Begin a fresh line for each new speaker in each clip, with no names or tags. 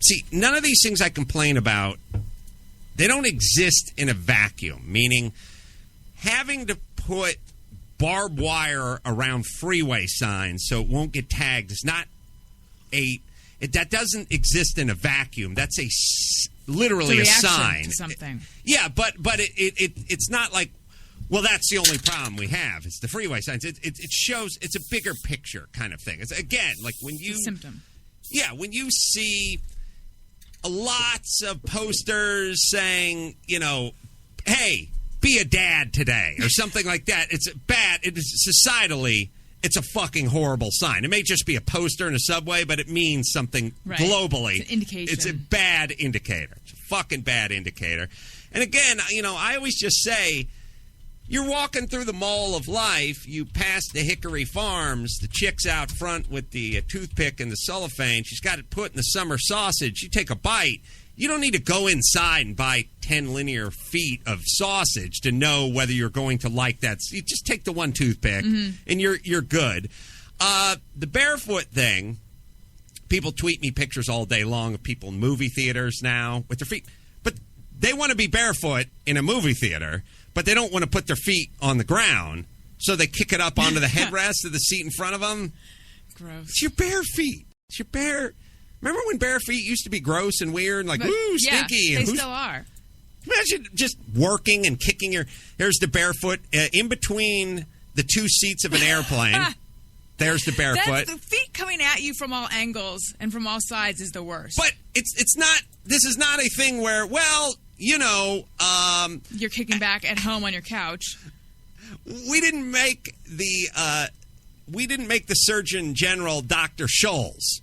See, none of these things I complain about, they don't exist in a vacuum, meaning having to put barbed wire around freeway signs so it won't get tagged is not that doesn't exist in a vacuum. That's literally a sign.
To something.
Yeah, but it's not like, well, that's the only problem we have. It's the freeway signs. It shows it's a bigger picture kind of thing. It's, again, like when you...
It's a symptom.
Yeah, when you see lots of posters saying, hey, be a dad today, or something like that. It's bad. It is societally, it's a fucking horrible sign. It may just be a poster in a subway, but it means something globally.
It's an indication.
It's a bad indicator. It's a fucking bad indicator. And again, I always just say, you're walking through the mall of life, you pass the Hickory Farms, the chick's out front with the toothpick and the cellophane, she's got it put in the summer sausage, you take a bite. You don't need to go inside and buy 10 linear feet of sausage to know whether you're going to like that. You just take the one toothpick, and you're good. The barefoot thing, people tweet me pictures all day long of people in movie theaters now with their feet. But they want to be barefoot in a movie theater, but they don't want to put their feet on the ground, so they kick it up onto the headrest of the seat in front of them.
Gross.
It's your bare feet. It's your bare... Remember when bare feet used to be gross and weird, like, ooh, stinky?
Yeah, they still are.
Imagine just working and kicking There's the barefoot in between the two seats of an airplane. There's the barefoot.
The feet coming at you from all angles and from all sides is the worst.
But it's not. This is not a thing where, well,
you're kicking back at home on your couch.
We didn't make the Surgeon General Dr. Scholl's.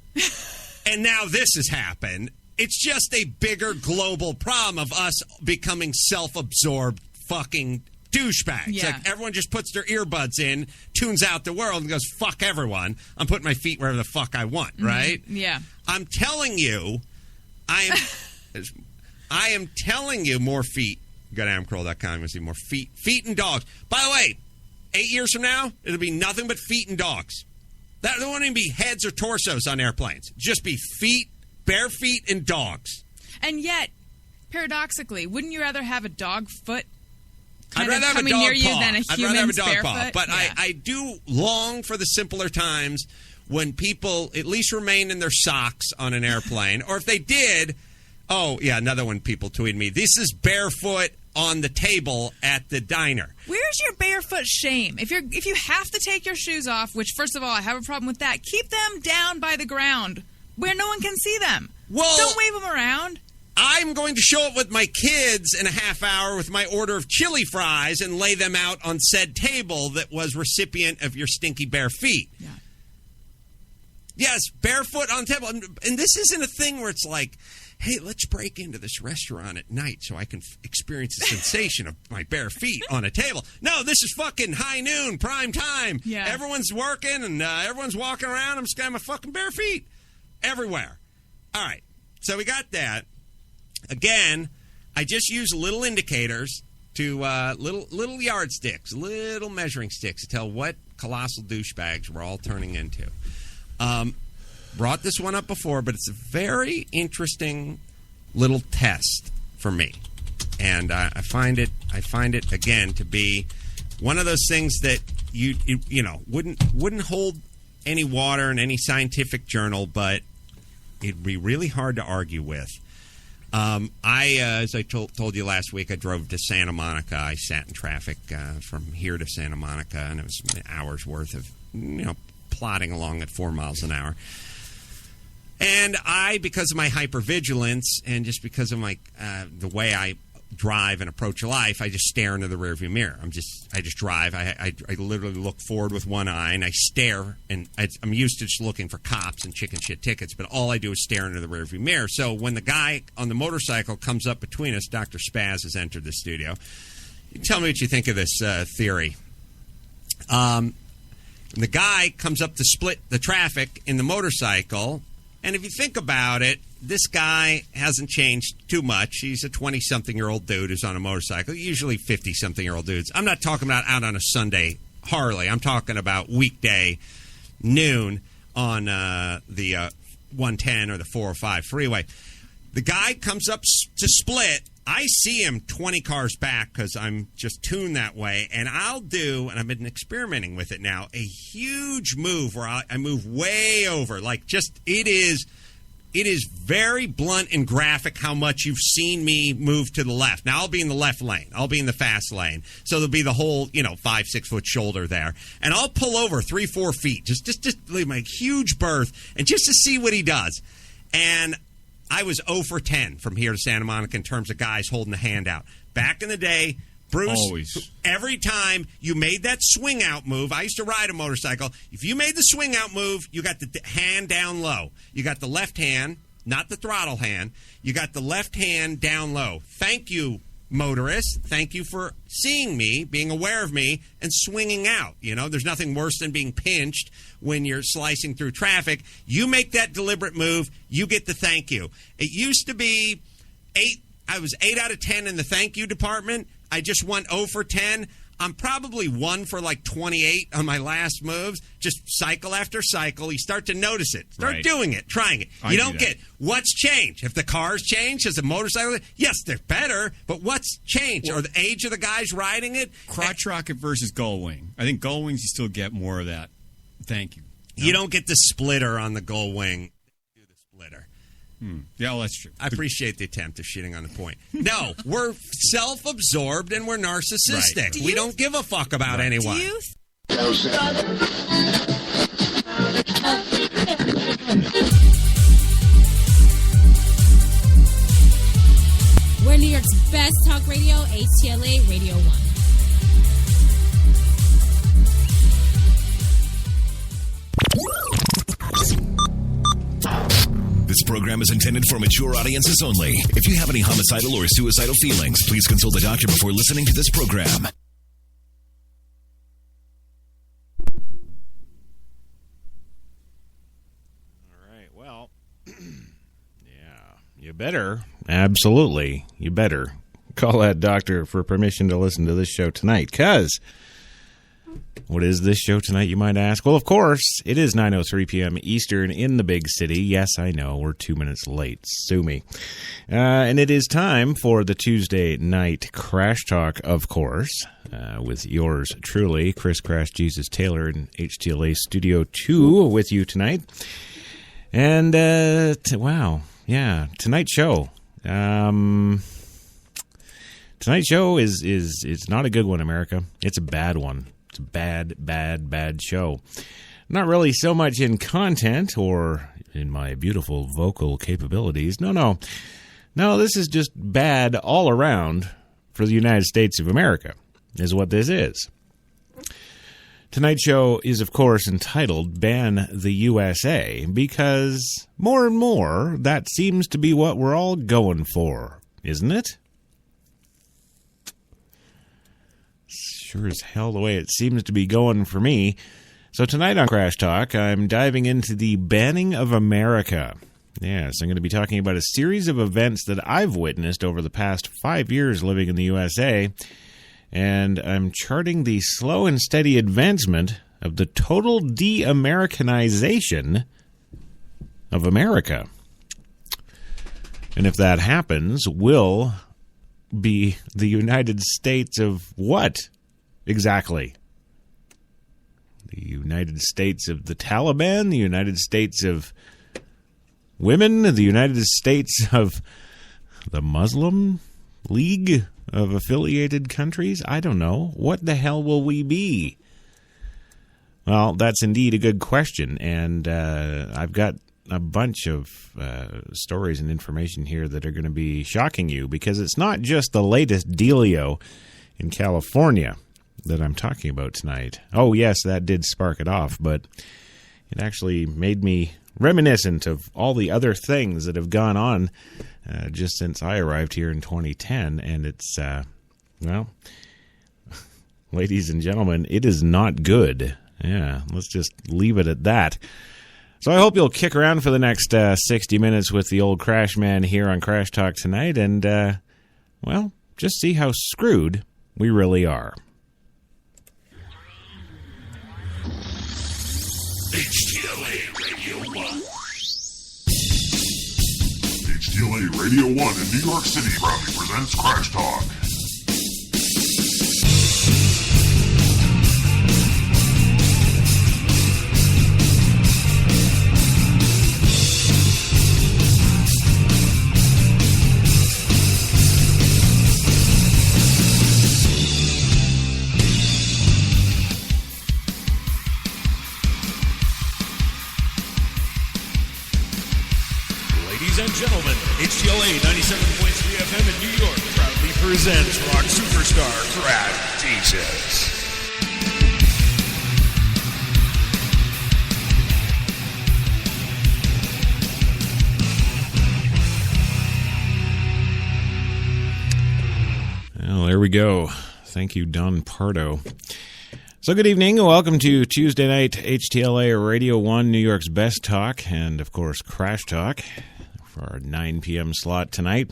And now this has happened. It's just a bigger global problem of us becoming self-absorbed fucking douchebags.
Yeah.
Like everyone just puts their earbuds in, tunes out the world, and goes, fuck everyone. I'm putting my feet wherever the fuck I want, right?
Yeah.
I'm telling you, I am telling you more feet. Go to amcroll.com and see more feet. Feet and dogs. By the way, 8 years from now, it'll be nothing but feet and dogs. There won't even be heads or torsos on airplanes. Just be feet, bare feet, and dogs.
And yet, paradoxically, wouldn't you rather have a dog foot
I'd rather have a dog
near you
paw.
than a
I'd rather have a
human's
dog
barefoot?
paw. But
yeah.
I do long for the simpler times when people at least remain in their socks on an airplane. Or if they did, another one people tweeted me, this is barefoot on the table at the diner.
Where's your barefoot shame? If you have to take your shoes off, which first of all I have a problem with that, keep them down by the ground where no one can see them.
Well,
don't wave them around.
I'm going to show up with my kids in a half hour with my order of chili fries and lay them out on said table that was recipient of your stinky bare feet.
Yeah.
Yes, barefoot on the table. And this isn't a thing where it's like, hey, let's break into this restaurant at night so I can experience the sensation of my bare feet on a table. No, this is fucking high noon, prime time.
Yeah.
Everyone's working and everyone's walking around. I'm just got my fucking bare feet everywhere. All right, so we got that. Again, I just use little indicators to little yardsticks, little measuring sticks to tell what colossal douchebags we're all turning into. Brought this one up before, but it's a very interesting little test for me, and I find it again to be one of those things that you wouldn't hold any water in any scientific journal, but it'd be really hard to argue with. As I told you last week, I drove to Santa Monica. I sat in traffic from here to Santa Monica, and it was an hour's worth of plodding along at 4 miles an hour. And because of my hypervigilance and just because of my the way I drive and approach life, I just stare into the rearview mirror. I just drive. I literally look forward with one eye and I stare. And I'm used to just looking for cops and chicken shit tickets, but all I do is stare into the rearview mirror. So when the guy on the motorcycle comes up between us, Dr. Spaz has entered the studio. You tell me what you think of this theory. The guy comes up to split the traffic in the motorcycle. And if you think about it, this guy hasn't changed too much. He's a 20-something-year-old dude who's on a motorcycle, usually 50-something-year-old dudes. I'm not talking about out on a Sunday Harley. I'm talking about weekday noon on the 110 or the 405 freeway. The guy comes up to split. I see him 20 cars back because I'm just tuned that way. And I'll do, and I've been experimenting with it now, a huge move where I move way over. Like just, it is very blunt and graphic how much you've seen me move to the left. Now I'll be in the left lane. I'll be in the fast lane. So there'll be the whole, 5-6 foot shoulder there. And I'll pull over 3-4 feet, just leave my huge berth and just to see what he does. And I was 0 for 10 from here to Santa Monica in terms of guys holding the hand out. Back in the day, Bruce, always. Every time you made that swing out move, I used to ride a motorcycle. If you made the swing out move, you got the hand down low. You got the left hand, not the throttle hand. You got the left hand down low. Thank you, motorist. Thank you for seeing me, being aware of me, and swinging out. There's nothing worse than being pinched when you're slicing through traffic. You make that deliberate move, you get the thank you. It used to be 8. I was 8 out of 10 in the thank you department. I just went 0 for 10. I'm probably 1 for like 28 on my last moves. Just cycle after cycle. You start to notice it. Start doing it, trying it. You don't get what's changed. If the cars change, has the motorcycle, yes, they're better, but what's changed? Or the age of the guys riding it?
Crotch rocket versus gull wing. I think gull wings, you still get more of that. Thank you. No?
You don't get the splitter on the gull wing. Do the splitter.
Yeah, well, that's true.
I appreciate the attempt of shitting on the point. No, we're self-absorbed and we're narcissistic. Right. We don't give a fuck about anyone.
We're New York's best talk radio, HTLA Radio 1.
This program is intended for mature audiences only. If you have any homicidal or suicidal feelings, please consult a doctor before listening to this program.
All right, well, yeah, you better, absolutely, you better call that doctor for permission to listen to this show tonight, because... What is this show tonight, you might ask? Well, of course, it is 9:03 p.m. Eastern in the big city. Yes, I know, we're 2 minutes late. Sue me. And it is time for the Tuesday night Crash Talk, of course, with yours truly, Chris Crash Jesus Taylor in HTLA Studio 2 with you tonight. And, wow, yeah, tonight's show. Tonight's show is not a good one, America. It's a bad one. It's a bad show. Not really so much in content or in my beautiful vocal capabilities. No, this is just bad all around for the United States of America, is what this is. Tonight's show is, of course, entitled Ban the U.S.A. because more and more that seems to be what we're all going for, isn't it? Sure as hell the way it seems to be going for me. So tonight on Crash Talk, I'm diving into the banning of America. Yes, I'm going to be talking about a series of events that I've witnessed over the past 5 years living in the USA, and I'm charting the slow and steady advancement of the total De-Americanization of America. And if that happens, will be the United States of what? Exactly. The United States of the Taliban, the United States of women, the United States of the Muslim League of affiliated countries? I don't know. What the hell will we be? Well, that's indeed a good question, and I've got a bunch of stories and information here that are going to be shocking you, because it's not just the latest dealio in California that I'm talking about tonight. Oh, yes, that did spark it off, but it actually made me reminiscent of all the other things that have gone on just since I arrived here in 2010, and it's, well, ladies and gentlemen, it is not good. Yeah, let's just leave it at that. So I hope you'll kick around for the next 60 minutes with the old Crash Man here on Crash Talk tonight, and, well, just see how screwed we really are.
HTLA Radio 1.
HTLA Radio 1 in New York City proudly presents Crash Talk.
Ladies and gentlemen, HTLA 97.3 FM in New York proudly presents rock superstar Crash Jesus.
Well, there we go. Thank you, Don Pardo. So good evening and welcome to Tuesday night HTLA Radio 1, New York's best talk, and of course Crash Talk for our 9 p.m. slot tonight.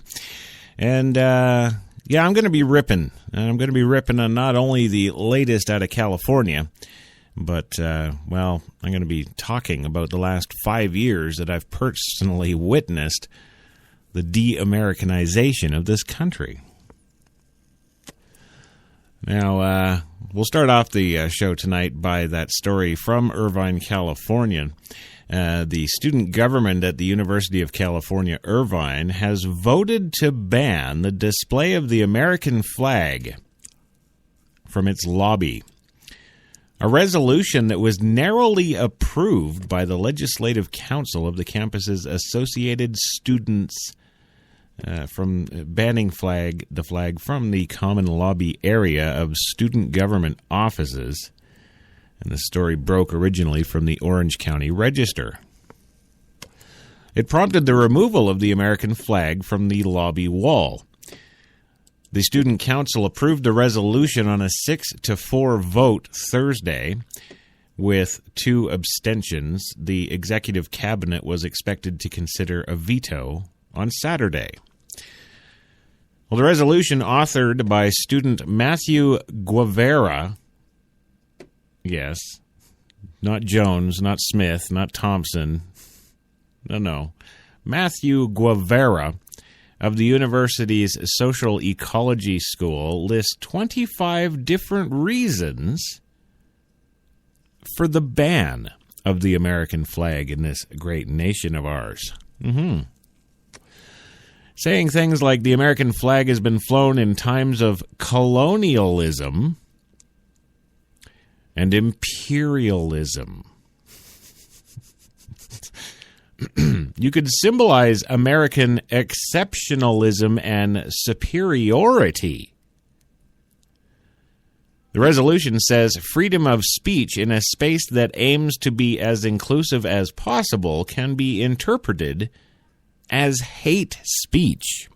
And I'm going to be ripping. And I'm going to be ripping on not only the latest out of California, but, I'm going to be talking about the last 5 years that I've personally witnessed the De-Americanization of this country. Now, we'll start off the show tonight by that story from Irvine, California. The student government at the University of California, Irvine, has voted to ban the display of the American flag from its lobby. A resolution that was narrowly approved by the Legislative Council of the campus's Associated Students from banning the flag from the common lobby area of student government offices. And the story broke originally from the Orange County Register. It prompted the removal of the American flag from the lobby wall. The Student Council approved the resolution on a 6-4 vote Thursday, with 2 abstentions. The Executive Cabinet was expected to consider a veto on Saturday. Well, the resolution, authored by student Matthew Guevara, yes, not Jones, not Smith, not Thompson, no, Matthew Guevara of the university's Social Ecology School, lists 25 different reasons for the ban of the American flag in this great nation of ours. Saying things like the American flag has been flown in times of colonialism and imperialism. You could symbolize American exceptionalism and superiority. The resolution says freedom of speech in a space that aims to be as inclusive as possible can be interpreted as hate speech.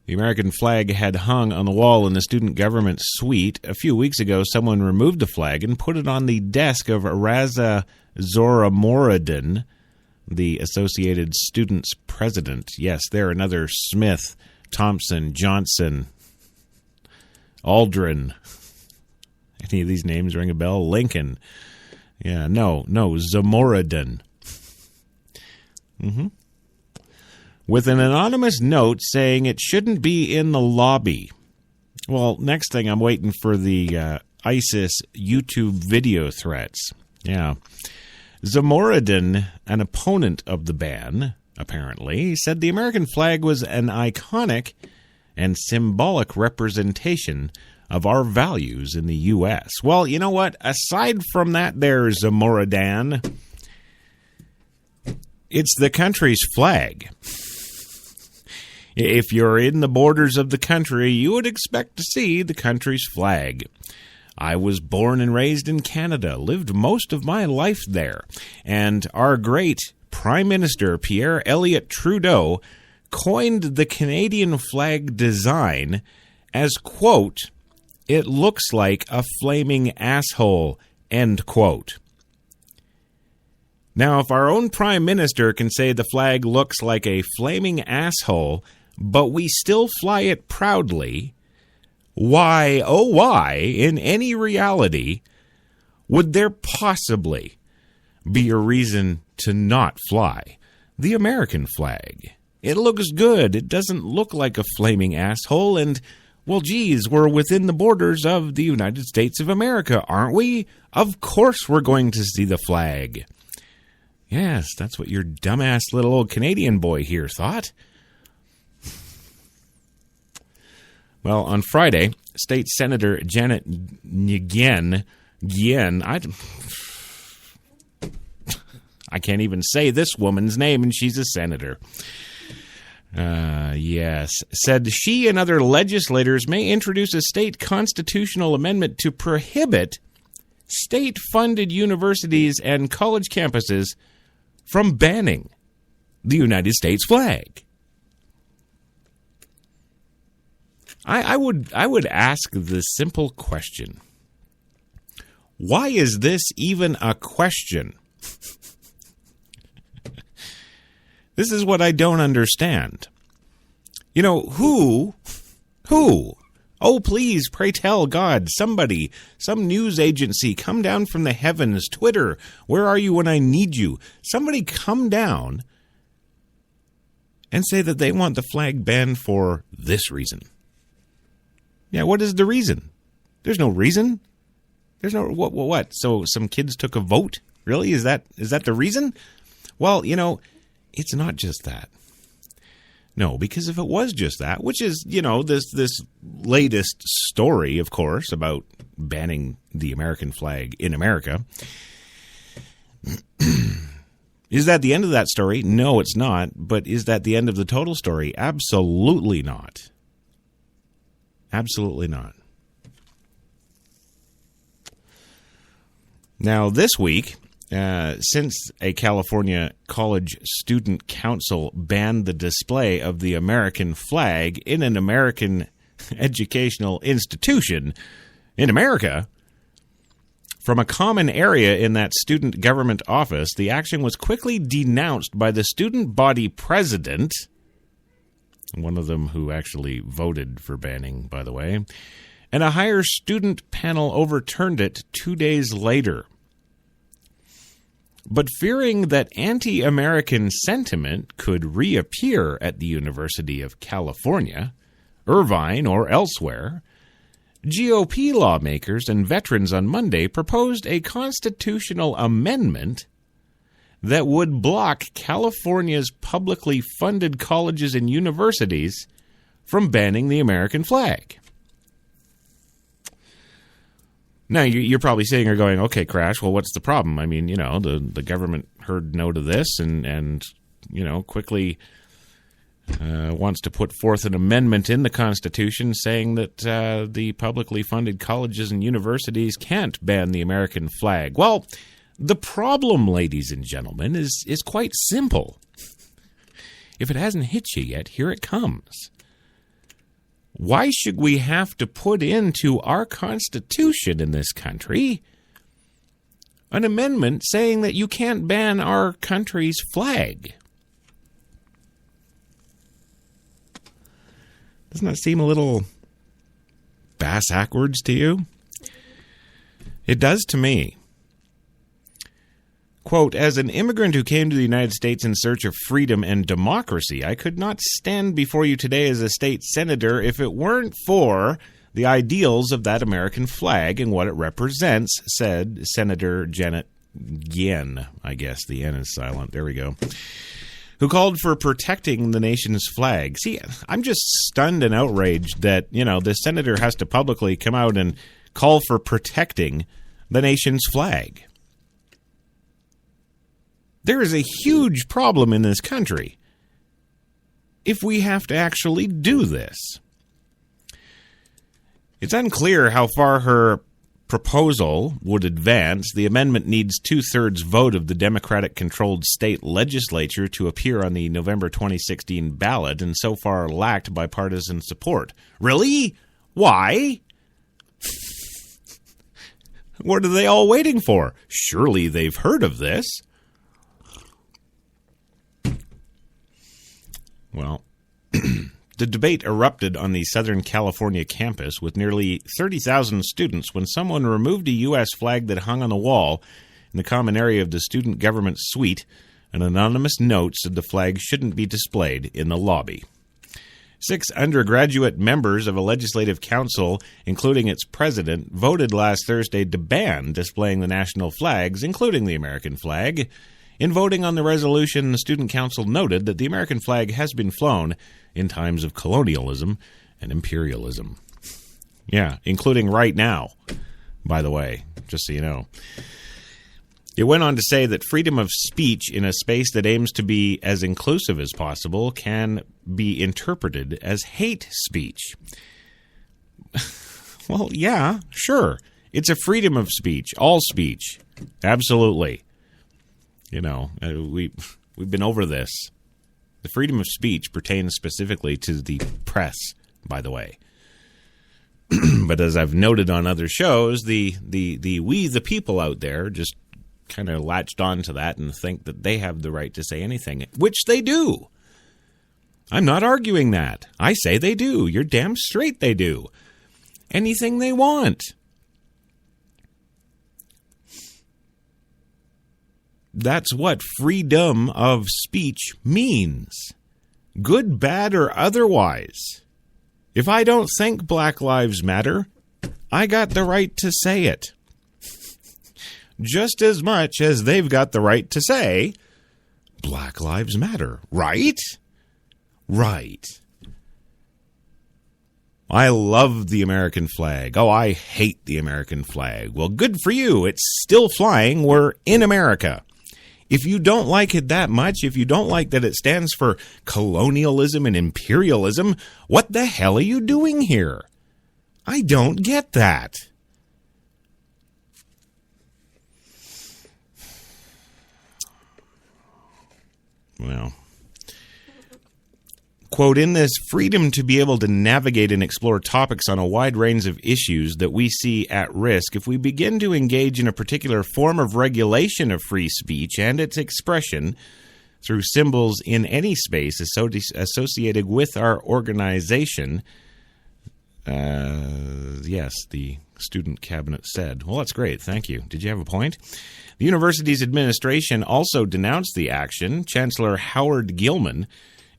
The American flag had hung on the wall in the student government suite. A few weeks ago, someone removed the flag and put it on the desk of Raza Zoramoradin, the Associated Students president. Yes, there, another Smith, Thompson, Johnson, Aldrin. Any of these names ring a bell? Lincoln. Yeah, no, Zoramoradin. With an anonymous note saying it shouldn't be in the lobby. Well, next thing, I'm waiting for the ISIS YouTube video threats. Yeah. Zoramoradin, an opponent of the ban, apparently, said the American flag was an iconic and symbolic representation of our values in the U.S. Well, you know what? Aside from that there, Zoramoradin, it's the country's flag. If you're in the borders of the country, you would expect to see the country's flag. I was born and raised in Canada, lived most of my life there, and our great Prime Minister Pierre Elliott Trudeau coined the Canadian flag design as, quote, "It looks like a flaming asshole," end quote. Now, if our own Prime Minister can say the flag looks like a flaming asshole, but we still fly it proudly, why, oh why, in any reality, would there possibly be a reason to not fly the American flag. It looks good. It doesn't look like a flaming asshole. And, well, geez, we're within the borders of the United States of America, aren't we? Of course we're going to see the flag. Yes, that's what your dumbass little old Canadian boy here thought. Well, on Friday, State Senator Janet Nguyen, I can't even say this woman's name, and she's a senator. Said she and other legislators may introduce a state constitutional amendment to prohibit state-funded universities and college campuses from banning the United States flag. I would ask the simple question: why is this even a question? This is what I don't understand. You know, who? Oh, please, pray tell God, somebody, some news agency, come down from the heavens. Twitter, where are you when I need you? Somebody come down and say that they want the flag banned for this reason. Yeah, what is the reason? There's no reason. There's no, what? So some kids took a vote? Really? Is that the reason? Well, you know, it's not just that. No, because if it was just that, which is, you know, this latest story, of course, about banning the American flag in America, is that the end of that story? No, it's not. But is that the end of the total story? Absolutely not. Absolutely not. Now, this week, since a California college student council banned the display of the American flag in an American educational institution in America from a common area in that student government office, the action was quickly denounced by the student body president, one of them who actually voted for banning, by the way, and a higher student panel overturned it 2 days later. But fearing that anti-American sentiment could reappear at the University of California, Irvine, or elsewhere, GOP lawmakers and veterans on Monday proposed a constitutional amendment that would block California's publicly funded colleges and universities from banning the American flag. Now, you're probably sitting there going, okay, Crash, well, what's the problem? I mean, you know, the government heard no to this and you know, quickly wants to put forth an amendment in the Constitution saying that the publicly funded colleges and universities can't ban the American flag. Well, the problem, ladies and gentlemen, is quite simple. If it hasn't hit you yet, here it comes. Why should we have to put into our Constitution in this country an amendment saying that you can't ban our country's flag? Doesn't that seem a little bass-ackwards to you? It does to me. Quote, as an immigrant who came to the United States in search of freedom and democracy, I could not stand before you today as a state senator if it weren't for the ideals of that American flag and what it represents, said Senator Janet Nguyen. I guess the N is silent. There we go. Who called for protecting the nation's flag. See, I'm just stunned and outraged that, you know, this senator has to publicly come out and call for protecting the nation's flag. There is a huge problem in this country if we have to actually do this. It's unclear how far her proposal would advance. The amendment needs 2/3 vote of the Democratic-controlled state legislature to appear on the November 2016 ballot, and so far lacked bipartisan support. Really? Why? What are they all waiting for? Surely they've heard of this. Well, the debate erupted on the Southern California campus with nearly 30,000 students when someone removed a U.S. flag that hung on the wall In the common area of the student government suite, an anonymous note said the flag shouldn't be displayed in the lobby. 6 undergraduate members of a legislative council, including its president, voted last Thursday to ban displaying the national flags, including the American flag. In voting on the resolution, the student council noted that the American flag has been flown in times of colonialism and imperialism. Yeah, including right now, by the way, just so you know. It went on to say that freedom of speech in a space that aims to be as inclusive as possible can be interpreted as hate speech. Well, yeah, sure. It's a freedom of speech, all speech. Absolutely. You know, we've been over this. The freedom of speech pertains specifically to the press, by the way. But as I've noted on other shows, we the people out there just kind of latched on to that and think that they have the right to say anything, which they do. I'm not arguing that. I say they do. You're damn straight they do. Anything they want. That's what freedom of speech means. Good, bad, or otherwise. If I don't think Black Lives Matter, I got the right to say it. Just as much as they've got the right to say, Black Lives Matter, right? Right. I love the American flag. Oh, I hate the American flag. Well, good for you. It's still flying. We're in America. If you don't like it that much, if you don't like that it stands for colonialism and imperialism, what the hell are you doing here? I don't get that. Well, quote, in this freedom to be able to navigate and explore topics on a wide range of issues that we see at risk, if we begin to engage in a particular form of regulation of free speech and its expression through symbols in any space associated with our organization, yes, the student cabinet said. Well, that's great. Thank you. Did you have a point? The university's administration also denounced the action. Chancellor Howard Gilman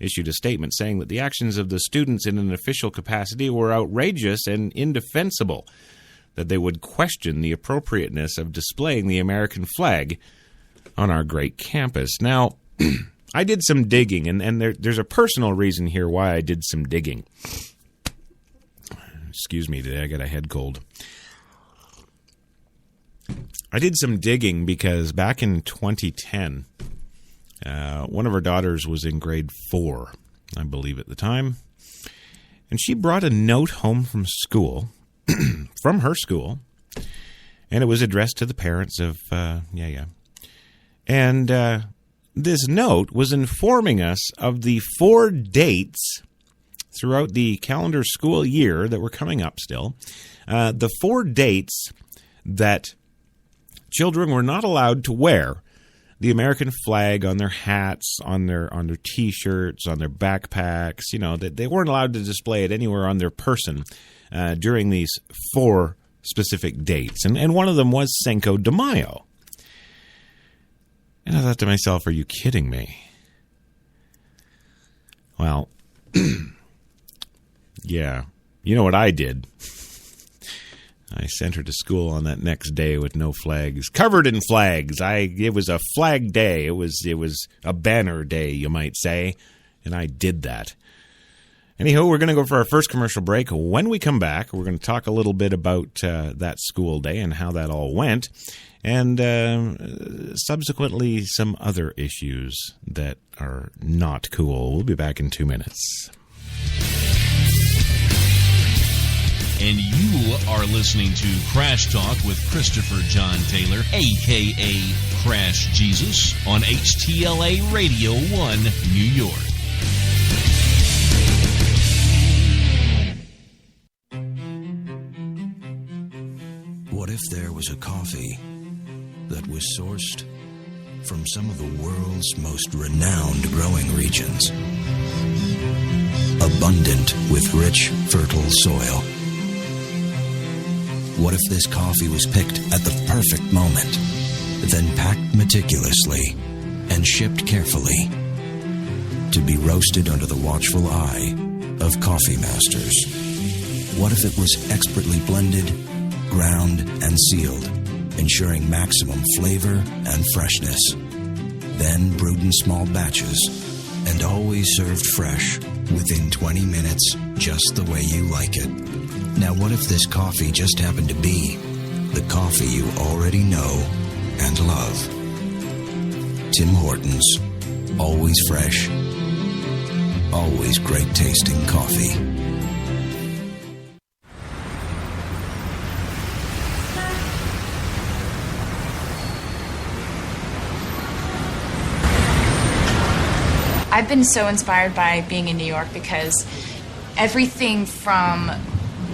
issued a statement saying that the actions of the students in an official capacity were outrageous and indefensible, that they would question the appropriateness of displaying the American flag on our great campus. Now, I did some digging, and there's a personal reason here why I did some digging. Excuse me, today I got a head cold. I did some digging because back in 2010, one of our daughters was in grade 4, I believe at the time, and she brought a note home from school, from her school, and it was addressed to the parents of, And this note was informing us of the 4 dates throughout the calendar school year that were coming up still, the 4 dates that children were not allowed to wear the American flag on their hats, on their T-shirts, on their backpacks. You know, that they weren't allowed to display it anywhere on their person during these 4 specific dates. And one of them was Cinco de Mayo. And I thought to myself, are you kidding me? Well, yeah. You know what I did? I sent her to school on that next day with no flags, covered in flags. It was a flag day. It was a banner day, you might say, and I did that. Anyhow, we're going to go for our first commercial break. When we come back, we're going to talk a little bit about that school day and how that all went, and subsequently some other issues that are not cool. We'll be back in 2 minutes.
And you are listening to Crash Talk with Christopher John Taylor, a.k.a. Crash Jesus, on HTLA Radio 1, New York.
What if there was a coffee that was sourced from some of the world's most renowned growing regions, abundant with rich, fertile soil? What if this coffee was picked at the perfect moment then packed meticulously and shipped carefully to be roasted under the watchful eye of coffee masters. What if it was expertly blended, ground, and sealed, ensuring maximum flavor and freshness, then brewed in small batches and always served fresh within 20 minutes, just the way you like it? Now, what if this coffee just happened to be the coffee you already know and love? Tim Hortons, always fresh, always great tasting coffee.
I've been so inspired by being in New York because everything from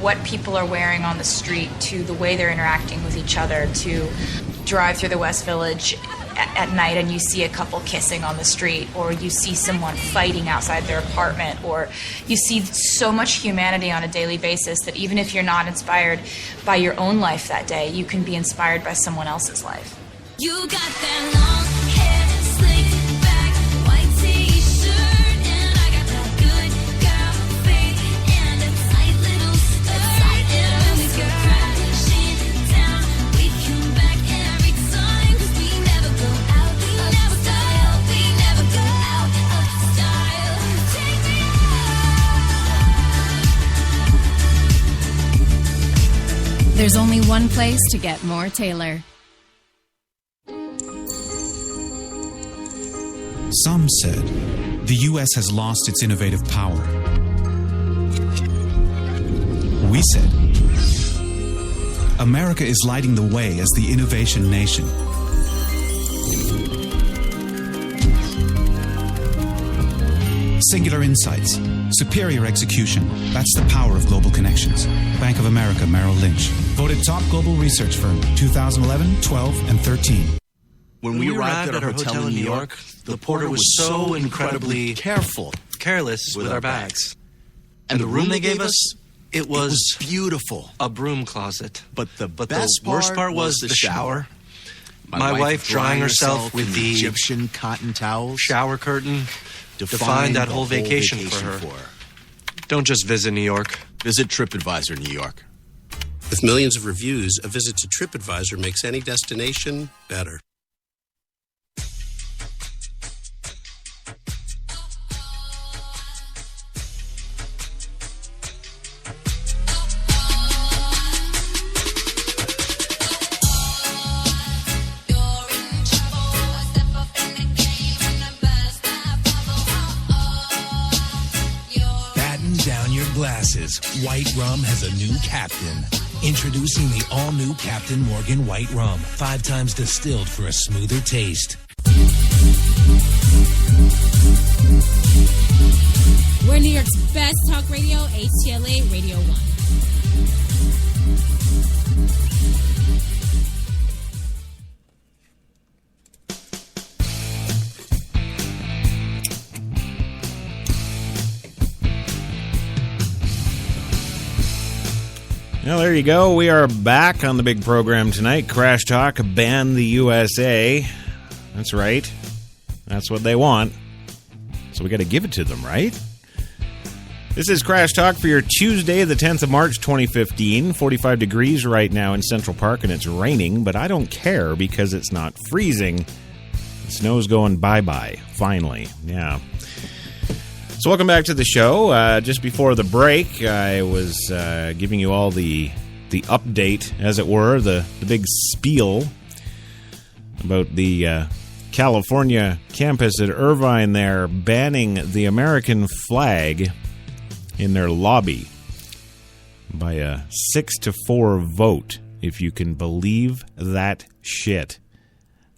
what people are wearing on the street to the way they're interacting with each other, to drive through the West Village at night and you see a couple kissing on the street, or you see someone fighting outside their apartment, or you see so much humanity on a daily basis that even if you're not inspired by your own life that day, you can be inspired by someone else's life.
You got that long hair, slick back, white t-shirt, and I got that good girl face and a tight little skirt. And when we go crashing down, we come back every time, 'cause we never go out of style. We never go out of style. Take me out.
There's only one place to get more Taylor.
Some said the U.S. has lost its innovative power. We said America is lighting the way as the innovation nation. Singular insights, superior execution. That's the power of global connections. Bank of America Merrill Lynch. Voted top global research firm 2011, 12, and 13.
When we arrived at our hotel in New York, the porter was so incredibly careless with our bags. And the room they gave us, it was beautiful. A broom closet. But the worst part was the shower. My wife drying herself with the Egyptian cotton towels. Shower curtain defined that whole vacation for her. Don't just visit New York. Visit TripAdvisor New York.
With millions of reviews, a visit to TripAdvisor makes any destination better.
Glasses. White Rum has a new captain. Introducing the all-new Captain Morgan White Rum. 5 times distilled for a smoother taste.
We're New York's best talk radio, HTLA Radio 1.
Well, there you go. We are back on the big program tonight. Crash Talk, ban the U.S.A. That's right. That's what they want. So we got to give it to them, right? This is Crash Talk for your Tuesday, the 10th of March, 2015. 45 degrees right now in Central Park, and it's raining, but I don't care because it's not freezing. The snow's going bye-bye, finally. Yeah. So welcome back to the show. Just before the break, I was giving you all the update, as it were, the big spiel about the California campus at Irvine there banning the American flag in their lobby by a 6-4 vote, if you can believe that shit.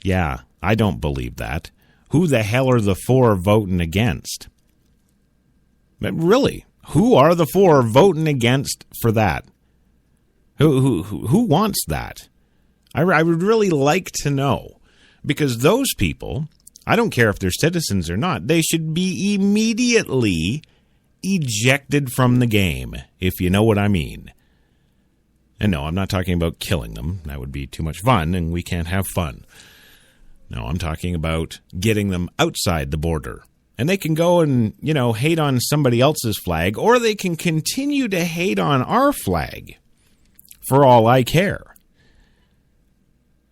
Yeah, I don't believe that. Who the hell are the 4 voting against? But really, who are the 4 voting against for that? Who wants that? I would really like to know. Because those people, I don't care if they're citizens or not, they should be immediately ejected from the game, if you know what I mean. And no, I'm not talking about killing them. That would be too much fun, and we can't have fun. No, I'm talking about getting them outside the border. And they can go and, hate on somebody else's flag, or they can continue to hate on our flag. For all I care.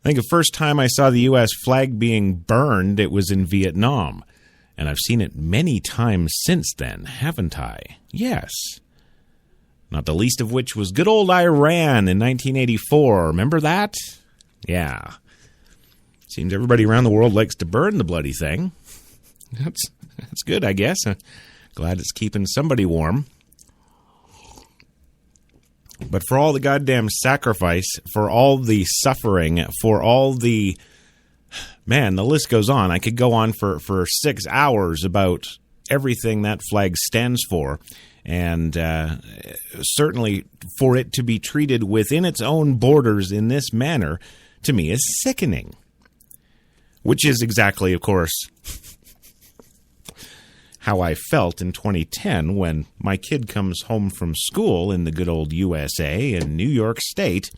I think the first time I saw the U.S. flag being burned, it was in Vietnam. And I've seen it many times since then, haven't I? Yes. Not the least of which was good old Iran in 1984. Remember that? Yeah. Seems everybody around the world likes to burn the bloody thing. That's good, I guess. Glad it's keeping somebody warm. But for all the goddamn sacrifice, for all the suffering, for all the... Man, the list goes on. I could go on for 6 hours about everything that flag stands for. And certainly for it to be treated within its own borders in this manner, to me, is sickening. Which is exactly, of course, how I felt in 2010 when my kid comes home from school in the good old U.S.A. in New York State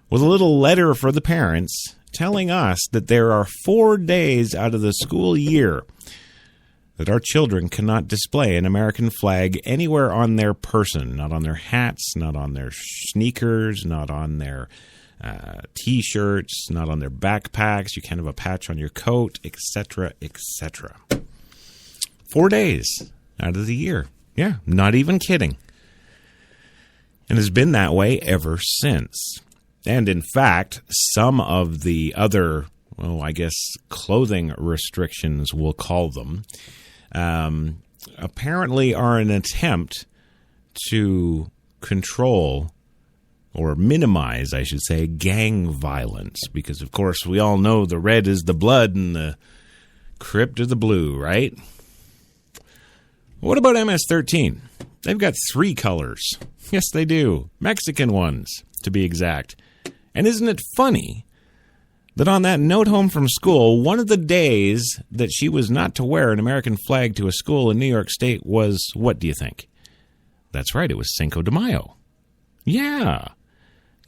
with a little letter for the parents telling us that there are 4 days out of the school year that our children cannot display an American flag anywhere on their person, not on their hats, not on their sneakers, not on their T-shirts, not on their backpacks. You can't have a patch on your coat, etc., etc. 4 days out of the year. Yeah, not even kidding. And has been that way ever since. And in fact, some of the other, clothing restrictions, we'll call them, apparently are an attempt to control or minimize, I should say, gang violence. Because, of course, we all know the red is the blood and the crypt is the blue, right? What about MS-13? They've got 3 colors. Yes, they do. Mexican ones, to be exact. And isn't it funny that on that note home from school, one of the days that she was not to wear an American flag to a school in New York State was, what do you think? That's right, it was Cinco de Mayo. Yeah,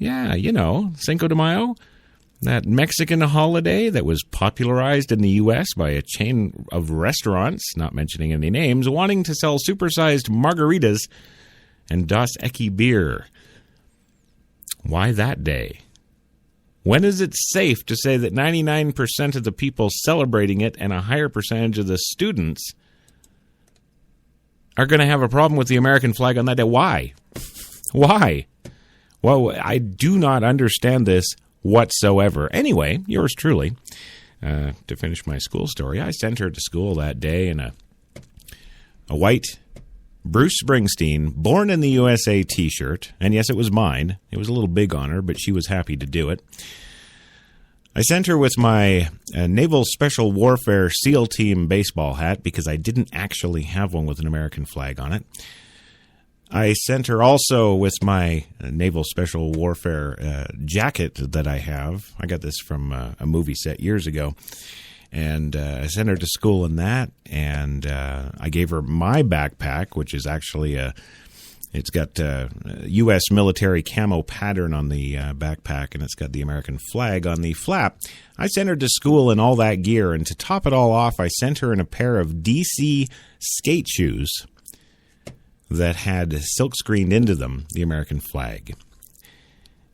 Cinco de Mayo, that Mexican holiday that was popularized in the U.S. by a chain of restaurants, not mentioning any names, wanting to sell supersized margaritas and Dos Equis beer. Why that day? When is it safe to say that 99% of the people celebrating it and a higher percentage of the students are going to have a problem with the American flag on that day? Why? Why? Well, I do not understand this whatsoever. Anyway, yours truly, to finish my school story, I sent her to school that day in a white Bruce Springsteen, Born in the U.S.A. t-shirt. And yes, it was mine. It was a little big on her, but she was happy to do it. I sent her with my Naval Special Warfare SEAL Team baseball hat because I didn't actually have one with an American flag on it. I sent her also with my Naval Special Warfare jacket that I have. I got this from a movie set years ago. And I sent her to school in that. And I gave her my backpack, which is actually it's got U.S. military camo pattern on the backpack, and it's got the American flag on the flap. I sent her to school in all that gear. And to top it all off, I sent her in a pair of DC skate shoes that had silk-screened into them the American flag.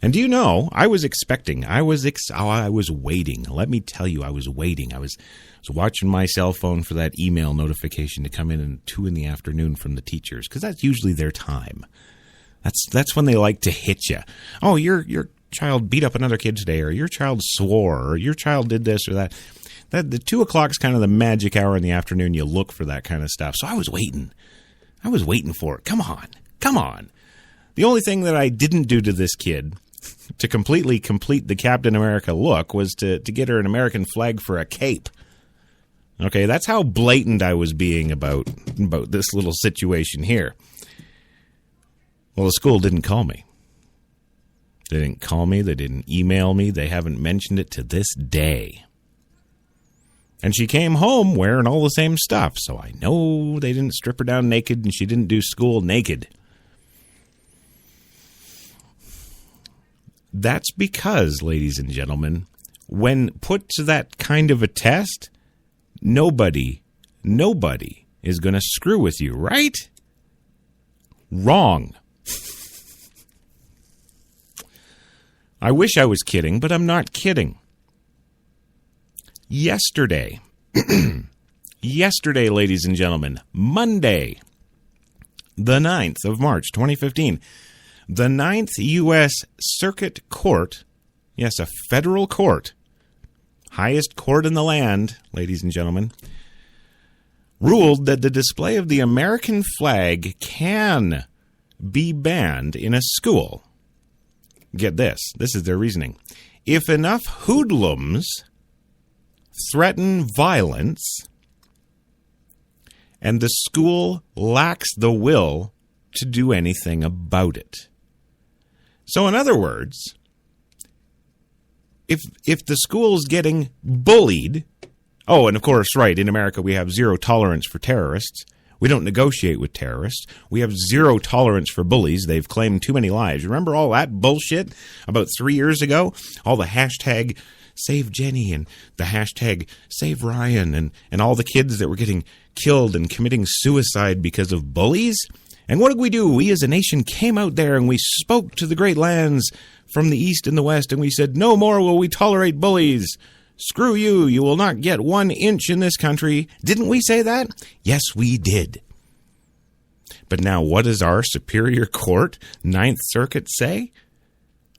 And do you know, I was expecting, I was waiting. Let me tell you, I was waiting. I was watching my cell phone for that email notification to come in at 2 p.m. from the teachers, because that's usually their time. That's when they like to hit you. Oh, your child beat up another kid today, or your child swore, or your child did this or that. The 2 o'clock's kind of the magic hour in the afternoon. You look for that kind of stuff. So I was waiting. I was waiting for it. Come on. The only thing that I didn't do to this kid to completely complete the Captain America look was to get her an American flag for a cape. Okay, that's how blatant I was being about this little situation here. Well, the school didn't call me. They didn't call me. They didn't email me. They haven't mentioned it to this day. And she came home wearing all the same stuff, so I know they didn't strip her down naked and she didn't do school naked. That's because, ladies and gentlemen, when put to that kind of a test, nobody is going to screw with you, right? Wrong. I wish I was kidding, but I'm not kidding. Yesterday, ladies and gentlemen, Monday, the 9th of March, 2015, the 9th U.S. Circuit Court, yes, a federal court, highest court in the land, ladies and gentlemen, ruled that the display of the American flag can be banned in a school. Get this. This is their reasoning. If enough hoodlums threaten violence and the school lacks the will to do anything about it. So in other words, if the school's getting bullied, oh, and of course, right, in America we have zero tolerance for terrorists. We don't negotiate with terrorists. We have zero tolerance for bullies. They've claimed too many lives. Remember all that bullshit about 3 years ago? All the hashtag Save Jenny and the hashtag Save Ryan and all the kids that were getting killed and committing suicide because of bullies? And what did we do? We as a nation came out there and we spoke to the great lands from the east and the west and we said, no more will we tolerate bullies. Screw you. You will not get 1 inch in this country. Didn't we say that? Yes, we did. But now what does our Superior Court, Ninth Circuit say?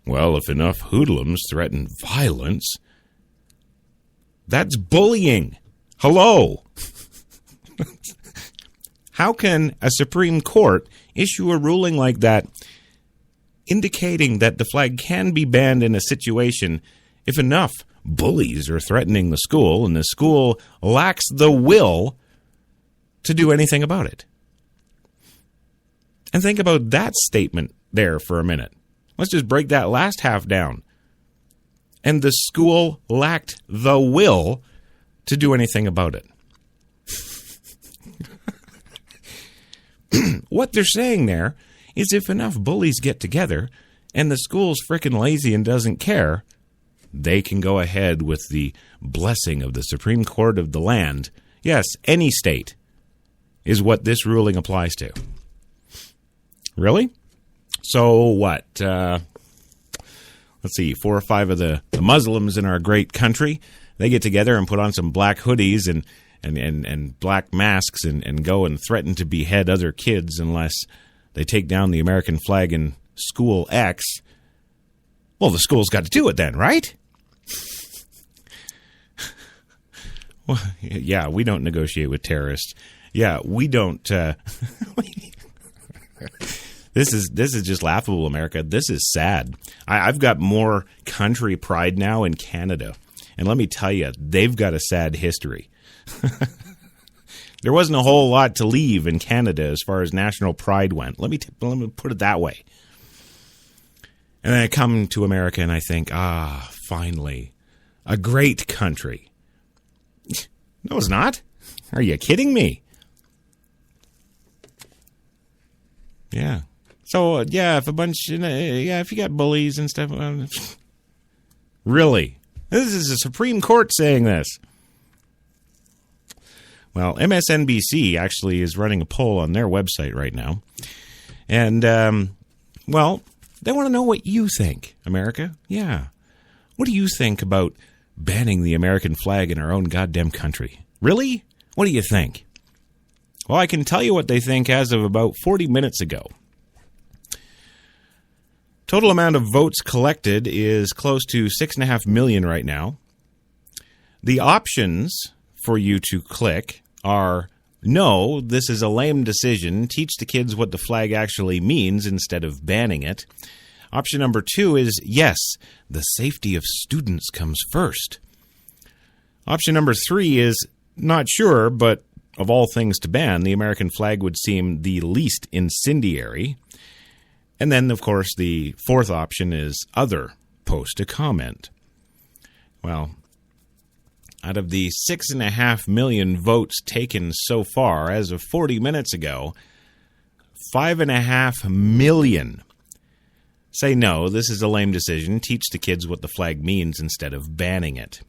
Well, if enough hoodlums threaten violence, that's bullying. Hello. How can a Supreme Court issue a ruling like that, indicating that the flag can be banned in a situation if enough bullies are threatening the school and the school lacks the will to do anything about it? And think about that statement there for a minute. Let's just break that last half down. And the school lacked the will to do anything about it. What they're saying there is if enough bullies get together and the school's frickin' lazy and doesn't care, they can go ahead with the blessing of the Supreme Court of the land. Yes, any state is what this ruling applies to. Really? So what? Let's see, 4 or 5 of the Muslims in our great country, they get together and put on some black hoodies and black masks and go and threaten to behead other kids unless they take down the American flag in school X. Well, the school's got to do it then, right? Well, yeah, we don't negotiate with terrorists. Yeah, we don't. This is just laughable, America. This is sad. I've got more country pride now in Canada. And let me tell you, they've got a sad history. There wasn't a whole lot to leave in Canada as far as national pride went. Let me put it that way. And then I come to America and I think, finally, a great country. No, it's not. Are you kidding me? Yeah. So, if you got bullies and stuff. Really? This is the Supreme Court saying this. Well, MSNBC actually is running a poll on their website right now. And, they want to know what you think, America. Yeah. What do you think about banning the American flag in our own goddamn country? Really? What do you think? Well, I can tell you what they think as of about 40 minutes ago. Total amount of votes collected is close to 6.5 million right now. The options for you to click are, no, this is a lame decision. Teach the kids what the flag actually means instead of banning it. Option number 2 is, yes, the safety of students comes first. Option number 3 is, not sure, but of all things to ban, the American flag would seem the least incendiary. And then, of course, the 4th option is other, post a comment. Well, out of the 6.5 million votes taken so far, as of 40 minutes ago, 5.5 million say no, this is a lame decision. Teach the kids what the flag means instead of banning it.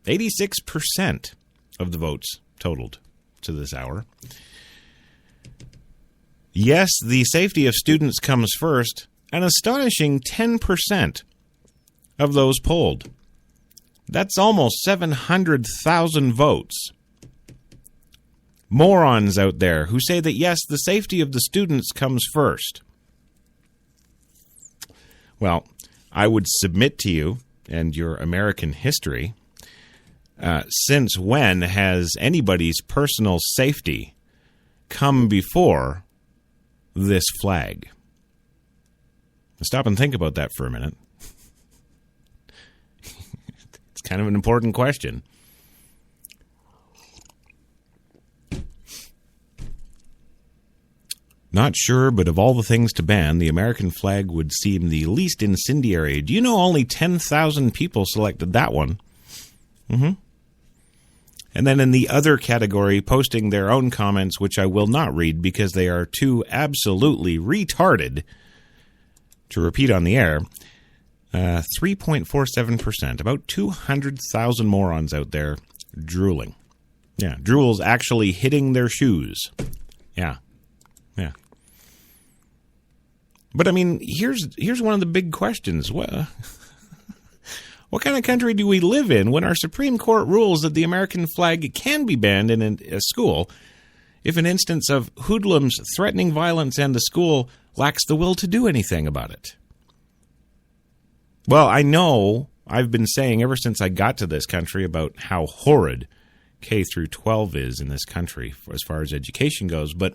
86% of the votes totaled to this hour. Yes, the safety of students comes first. An astonishing 10% of those polled. That's almost 700,000 votes. Morons out there who say that, yes, the safety of the students comes first. Well, I would submit to you and your American history, since when has anybody's personal safety come before this flag? Stop and think about that for a minute. It's kind of an important question. Not sure, but of all the things to ban, the American flag would seem the least incendiary. Do you know only 10,000 people selected that one? Mm-hmm. And then in the other category, posting their own comments, which I will not read because they are too absolutely retarded to repeat on the air, 3.47%, about 200,000 morons out there drooling. Yeah, drool's actually hitting their shoes. Yeah. But, I mean, here's one of the big questions. What kind of country do we live in when our Supreme Court rules that the American flag can be banned in a school if an instance of hoodlums threatening violence and the school lacks the will to do anything about it? Well, I know I've been saying ever since I got to this country about how horrid K through 12 is in this country as far as education goes, but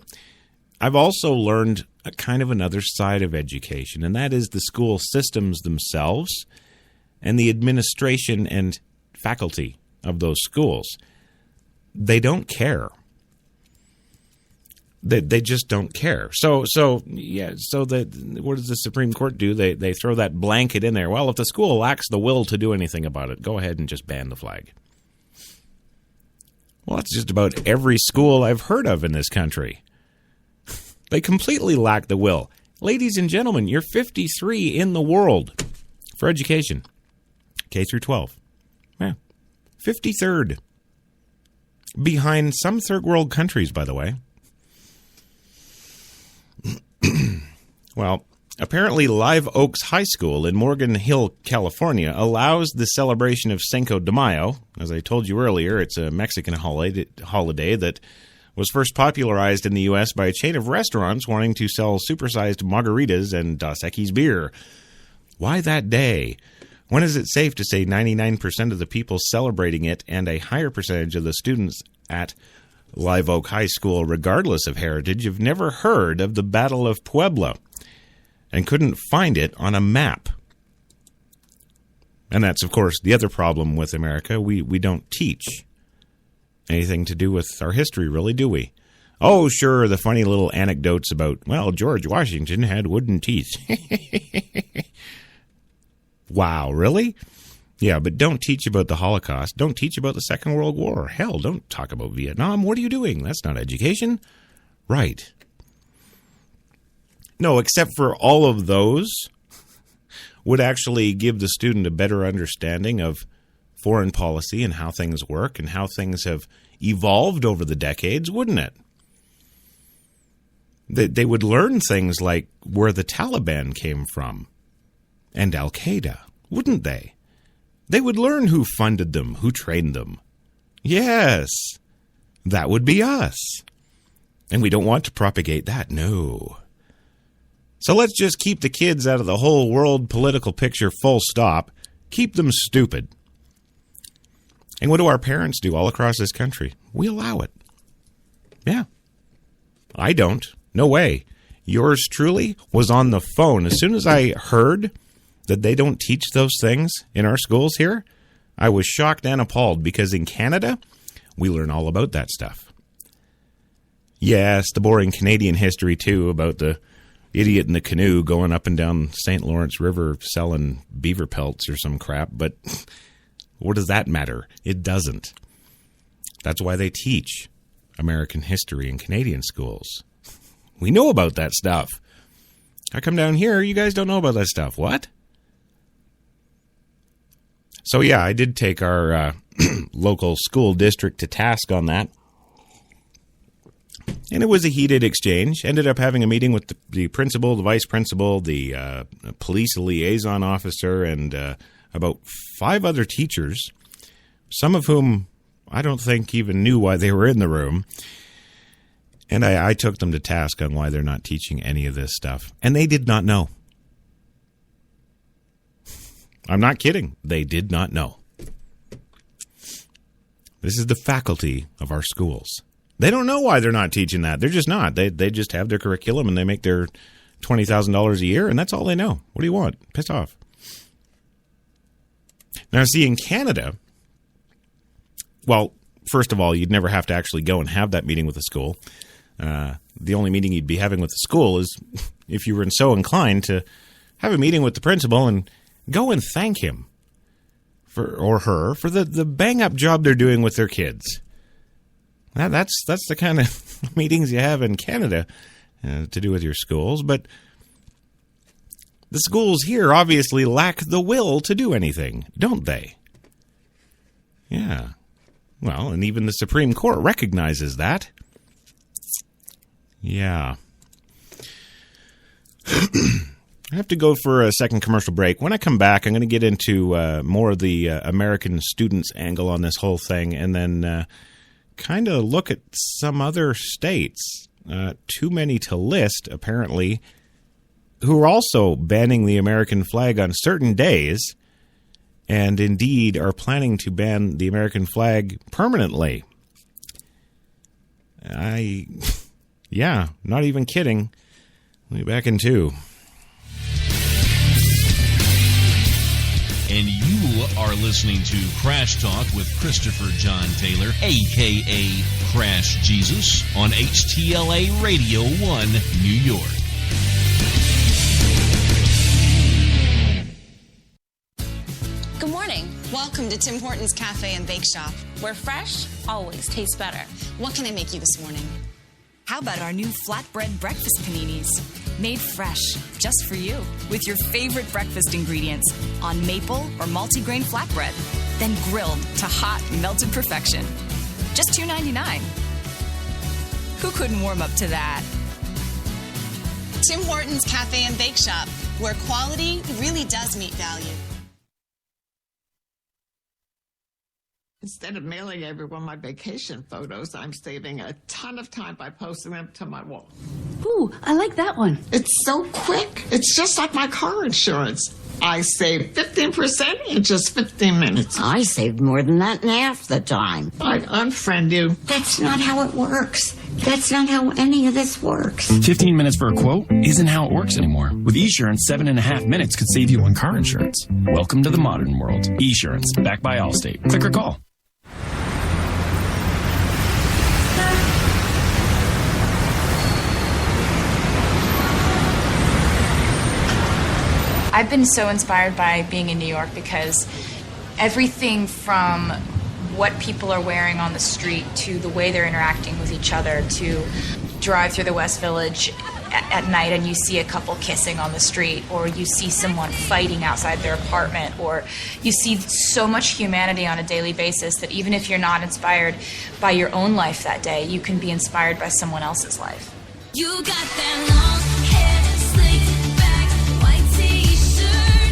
I've also learned a kind of another side of education, and that is the school systems themselves and the administration and faculty of those schools. They don't care. They just don't care. So what does the Supreme Court do? They throw that blanket in there. Well, if the school lacks the will to do anything about it, go ahead and just ban the flag. Well, that's just about every school I've heard of in this country. They completely lack the will. Ladies and gentlemen, you're 53 in the world for education. K through 12. Yeah. 53rd. Behind some third world countries, by the way. Well, apparently Live Oaks High School in Morgan Hill, California, allows the celebration of Cinco de Mayo. As I told you earlier, it's a Mexican holiday that was first popularized in the U.S. by a chain of restaurants wanting to sell supersized margaritas and Dos Equis beer. Why that day? When is it safe to say 99% of the people celebrating it and a higher percentage of the students at Live Oak High School, regardless of heritage, have never heard of the Battle of Puebla and couldn't find it on a map? And that's, of course, the other problem with America. We don't teach anything to do with our history, really, do we? Oh, sure, the funny little anecdotes about, well, George Washington had wooden teeth. Wow, really? Yeah, but don't teach about the Holocaust. Don't teach about the Second World War. Hell, don't talk about Vietnam. What are you doing? That's not education. Right. No, except for all of those would actually give the student a better understanding of foreign policy and how things work and how things have evolved over the decades, wouldn't it? They would learn things like where the Taliban came from and Al-Qaeda, wouldn't they? They would learn who funded them, who trained them. Yes, that would be us. And we don't want to propagate that, no. So let's just keep the kids out of the whole world political picture, full stop. Keep them stupid. And what do our parents do all across this country? We allow it. Yeah. I don't. No way. Yours truly was on the phone. As soon as I heard that they don't teach those things in our schools here, I was shocked and appalled because in Canada, we learn all about that stuff. Yes, the boring Canadian history, too, about the idiot in the canoe going up and down St. Lawrence River selling beaver pelts or some crap, but what does that matter? It doesn't. That's why they teach American history in Canadian schools. We know about that stuff. I come down here, you guys don't know about that stuff. What? So, yeah, I did take our local school district to task on that. And it was a heated exchange. Ended up having a meeting with the principal, the vice principal, the police liaison officer, and about 5 other teachers, some of whom I don't think even knew why they were in the room. And I took them to task on why they're not teaching any of this stuff. And they did not know. I'm not kidding. They did not know. This is the faculty of our schools. They don't know why they're not teaching that. They're just not. They just have their curriculum and they make their $20,000 a year, and that's all they know. What do you want? Piss off. Now, see, in Canada, well, first of all, you'd never have to actually go and have that meeting with the school. The only meeting you'd be having with the school is if you were so inclined to have a meeting with the principal and go and thank him or her for the bang-up job they're doing with their kids. That's the kind of meetings you have in Canada to do with your schools. But the schools here obviously lack the will to do anything, don't they? Yeah. Well, and even the Supreme Court recognizes that. Yeah. I have to go for a second commercial break. When I come back, I'm going to get into more of the American students angle on this whole thing, and then kind of look at some other states, too many to list, apparently, who are also banning the American flag on certain days, and indeed are planning to ban the American flag permanently. Yeah, not even kidding. We'll be back in 2.
And you are listening to Crash Talk with Christopher John Taylor, a.k.a. Crash Jesus, on HTLA Radio 1, New York.
Good morning. Welcome to Tim Hortons Cafe and Bake Shop, where fresh always tastes better. What can I make you this morning?
How about our new flatbread breakfast paninis? Made fresh, just for you, with your favorite breakfast ingredients on maple or multigrain flatbread, then grilled to hot, melted perfection. Just $2.99. Who couldn't warm up to that?
Tim Hortons Cafe and Bake Shop, where quality really does meet value.
Instead of mailing everyone my vacation photos, I'm saving a ton of time by posting them to my wall.
Ooh, I like that one.
It's so quick. It's just like my car insurance. I save 15% in just 15 minutes.
I saved more than that in half the time.
I'd unfriend you.
That's not how it works. That's not how any of this works.
15 minutes for a quote isn't how it works anymore. With eSurance, 7.5 minutes could save you on car insurance. Welcome to the modern world. eSurance, backed by Allstate. Click or call.
I've been so inspired by being in New York because everything from what people are wearing on the street to the way they're interacting with each other, to drive through the West Village at night and you see a couple kissing on the street, or you see someone fighting outside their apartment, or you see so much humanity on a daily basis that even if you're not inspired by your own life that day, you can be inspired by someone else's life.
You got that long hair, slick back, white t-shirt,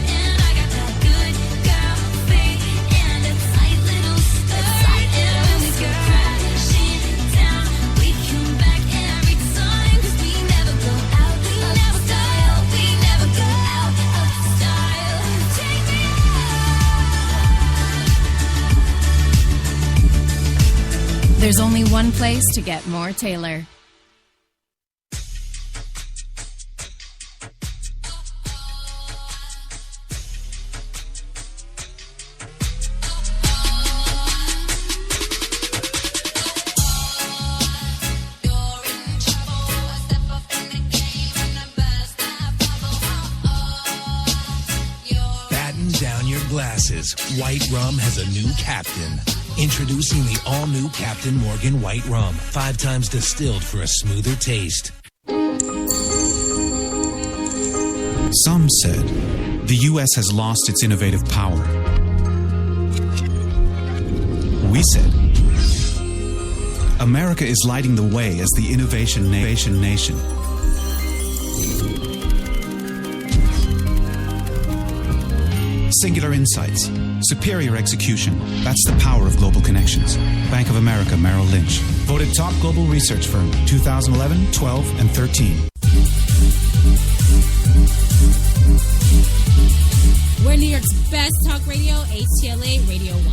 and I got that good girl face and a tight little skirt. And when we go crashing down, we come back every time, 'cause we never go out of style. We never go out of style. Take me out.
There's only one place to get more Taylor.
Glasses. White Rum has a new captain. Introducing the all-new Captain Morgan White Rum. 5 times distilled for a smoother taste.
Some said the U.S. has lost its innovative power. We said America is lighting the way as the innovation nation. Singular insights, superior execution. That's the power of global connections. Bank of America Merrill Lynch. Voted top global research firm 2011, 12, and 13.
We're New York's best talk radio, HTLA Radio 1.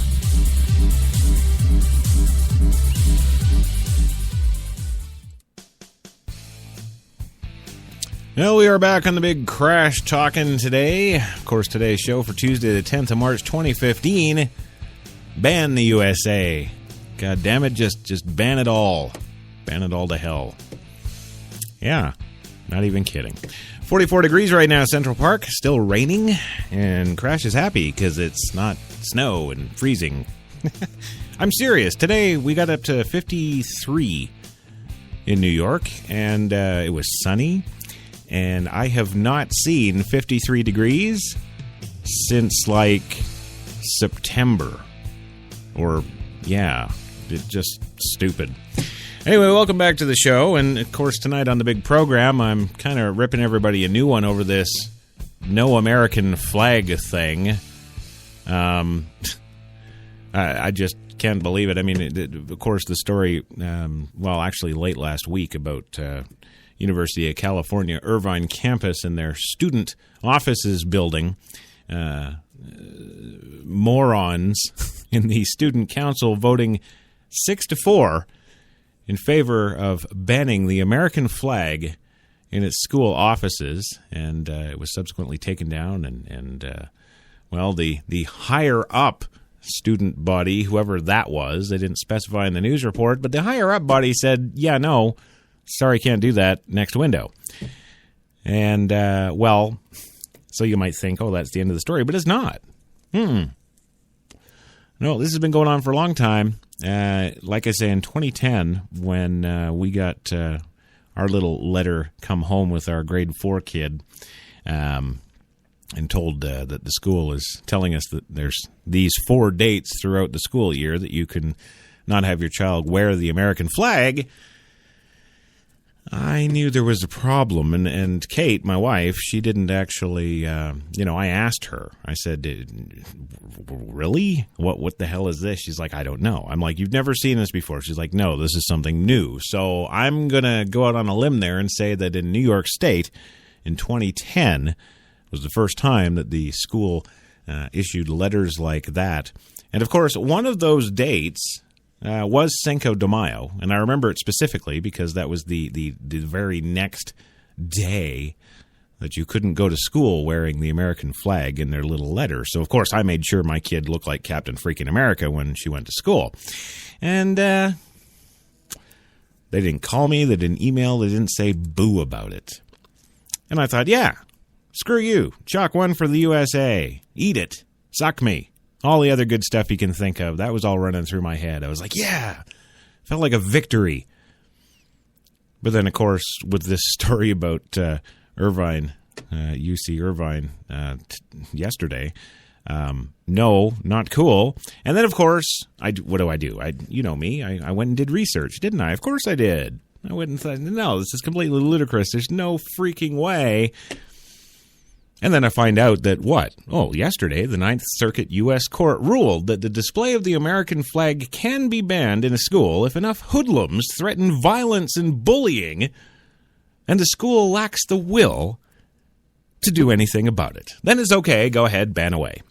Well, we are back on the big Crash talking today. Of course, today's show for Tuesday, the 10th of March, 2015. Ban the U.S.A. God damn it, just ban it all. Ban it all to hell. Yeah, not even kidding. 44 degrees right now, Central Park. Still raining, and Crash is happy because it's not snow and freezing. I'm serious. Today, we got up to 53 in New York, and it was sunny. And I have not seen 53 degrees since, like, September. Or, yeah, it's just stupid. Anyway, welcome back to the show. And, of course, tonight on the big program, I'm kind of ripping everybody a new one over this no American flag thing. I just can't believe it. I mean, of course, the story, actually late last week about University of California, Irvine campus and their student offices building. Morons in the student council voting 6-4 in favor of banning the American flag in its school offices, and it was subsequently taken down. And the higher up student body, whoever that was, they didn't specify in the news report, but the higher up body said, "Yeah, no. Sorry, can't do that. Next window." And, so you might think, oh, that's the end of the story, but it's not. No, this has been going on for a long time. Like I say, in 2010, when we got our little letter come home with our grade 4 kid and told that the school is telling us that there's these 4 dates throughout the school year that you can not have your child wear the American flag, I knew there was a problem, and Kate, my wife, she didn't actually, I asked her. I said, really? What the hell is this? She's like, I don't know. I'm like, you've never seen this before? She's like, no, this is something new. So I'm going to go out on a limb there and say that in New York State, in 2010, was the first time that the school issued letters like that. And, of course, one of those dates was Cinco de Mayo, and I remember it specifically because that was the very next day that you couldn't go to school wearing the American flag in their little letter. So, of course, I made sure my kid looked like Captain Freaking America when she went to school. And they didn't call me, they didn't email, they didn't say boo about it. And I thought, yeah, screw you. Chalk 1 for the USA. Eat it. Suck me. All the other good stuff you can think of. That was all running through my head. I was like, yeah, felt like a victory. But then, of course, with this story about Irvine, UC Irvine yesterday, no, not cool. And then, of course, what do? You know me. I went and did research, didn't I? Of course I did. I went and thought, no, this is completely ludicrous. There's no freaking way. And then I find out that what? Oh, yesterday, the Ninth Circuit U.S. Court ruled that the display of the American flag can be banned in a school if enough hoodlums threaten violence and bullying, and the school lacks the will to do anything about it. Then it's okay, go ahead, ban away.